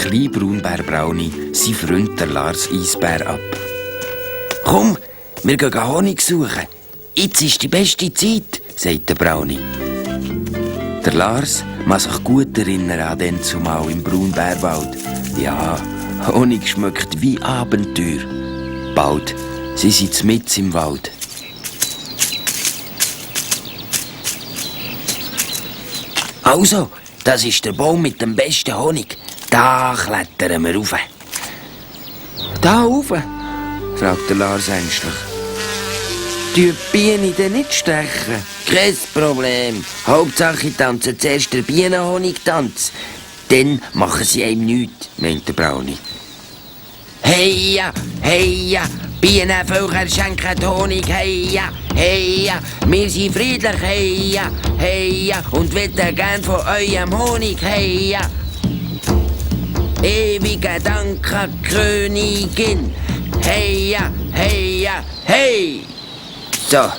kleine Braunbär Brownie sein Freund der Lars Eisbär ab. «Komm, wir gehen Honig suchen. Jetzt ist die beste Zeit», sagt der Brownie. Der Lars mag sich gut erinnern an den zumal im Braunbärwald. Ja, Honig schmeckt wie Abenteuer. Bald sind sie mitten im Wald. «Also, das ist der Baum mit dem besten Honig. Da klettern wir rauf.» «Da rauf?» fragt der Lars ängstlich. «Die Bienen denn nicht stechen?» «Kein Problem. Hauptsache ich tanze zuerst den Bienenhonigtanz. Dann machen sie einem nichts», meint der Brownie. «Heia, heia, Bienenvölker schenken Honig, heia, heia, wir sind friedlich, heia, heia, und wollen gern von eurem Honig, heia. Ewige Dank an die Königin, heia, heia, hey!» So,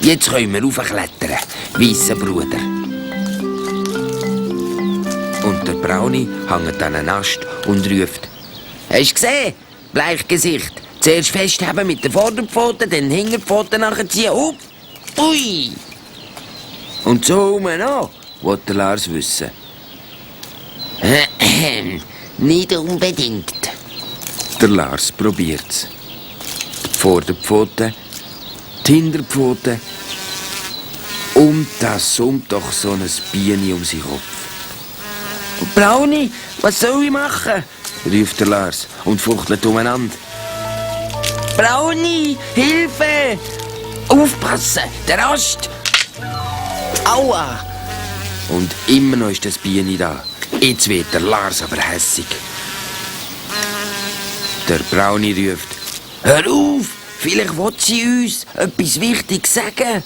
jetzt können wir raufklettern, weisser Bruder. Und der Brownie hängt an einen Ast und ruft: «Hast du gesehen? Bleichgesicht. Zuerst festhalten mit der Vorderpfote, dann Hinterpfote nachziehen. Up! Ui!» «Und so rum noch?» will der Lars wissen. «Nicht unbedingt.» Der Lars probiert's. Die Vorderpfote, die Hinterpfote und da summt doch so ein Biene um seinen Kopf. «Brownie, was soll ich machen?» ruft der Lars und fuchtelt umeinander. «Brownie, Hilfe! Aufpassen, der Ast! Aua!» Und immer noch ist das Biene da. Jetzt wird der Lars aber hässig. Der Brownie ruft: «Hör auf! Vielleicht will sie uns etwas Wichtiges sagen.»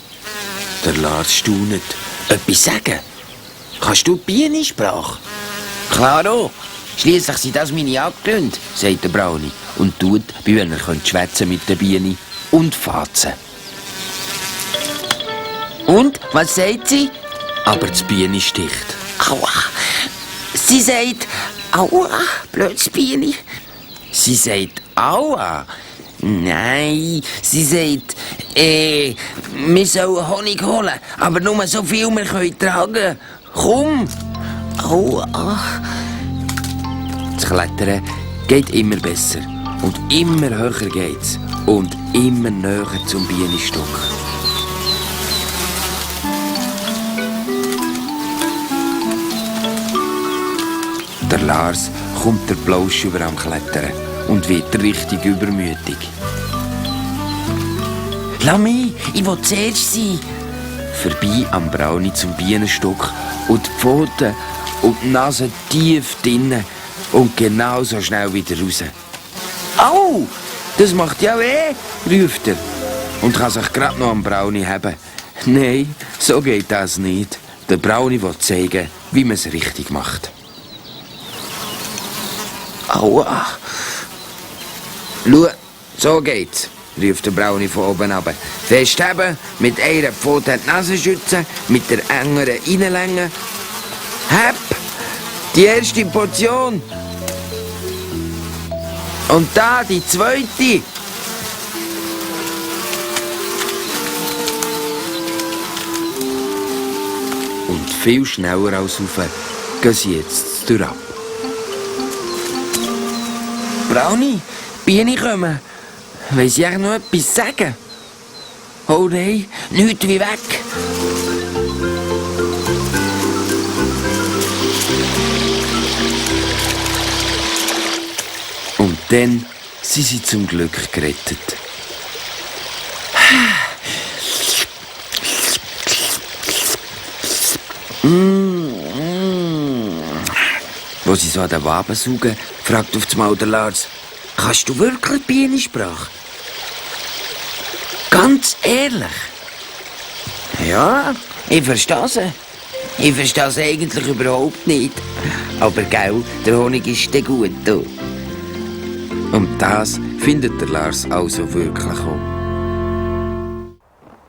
Der Lars staunet. «Etwas sagen? Kannst du Bienensprache?» «Klaro! Schliesslich sind das meine Abgründe», sagt der Brownie und tut, wie wenn er schwätzen mit der Biene und Fazen. «Und, was sagt sie?» Aber das Biene sticht. «Aua! Sie sagt, aua, blödes Biene.» «Sie sagt, aua?» «Nein, sie sagt, wir sollen Honig holen, aber nur so viel wir können tragen. Komm!» «Aua!» Das Klettern geht immer besser und immer höher geht's und immer näher zum Bienenstock. Der Lars kommt der Plausch über am Klettern und wird richtig übermütig. «Lass mich, ich will zuerst sein!» Vorbei am Brownie zum Bienenstock und die Pfoten und die Nase tief drinnen und genauso schnell wieder raus. «Au, das macht ja weh!» ruft er und kann sich gerade noch am Brownie haben. Nein, so geht das nicht. Der Brownie will zeigen, wie man es richtig macht. «Aua! Schau, so geht's», ruft der Brownie von oben runter. «Festheben, mit einer Pfote die Nase schützen, mit der engeren reinlängen. Hepp! Die erste Portion! Und da die zweite!» Und viel schneller als rauf gehen sie jetzt durch ab. «Brownie, Biene kommen. Wollen Sie noch etwas sagen?» «Oh nein, nichts wie weg!» Und dann sind sie zum Glück gerettet. Wo sie so an den Waben saugen, fragt auf einmal der Lars: «Kannst du wirklich Bienensprache?» «Ganz ehrlich?» «Ja, ich verstehe sie. Ich verstehe sie eigentlich überhaupt nicht. Aber gell, der Honig ist dann gut da.» Und das findet der Lars also wirklich auch.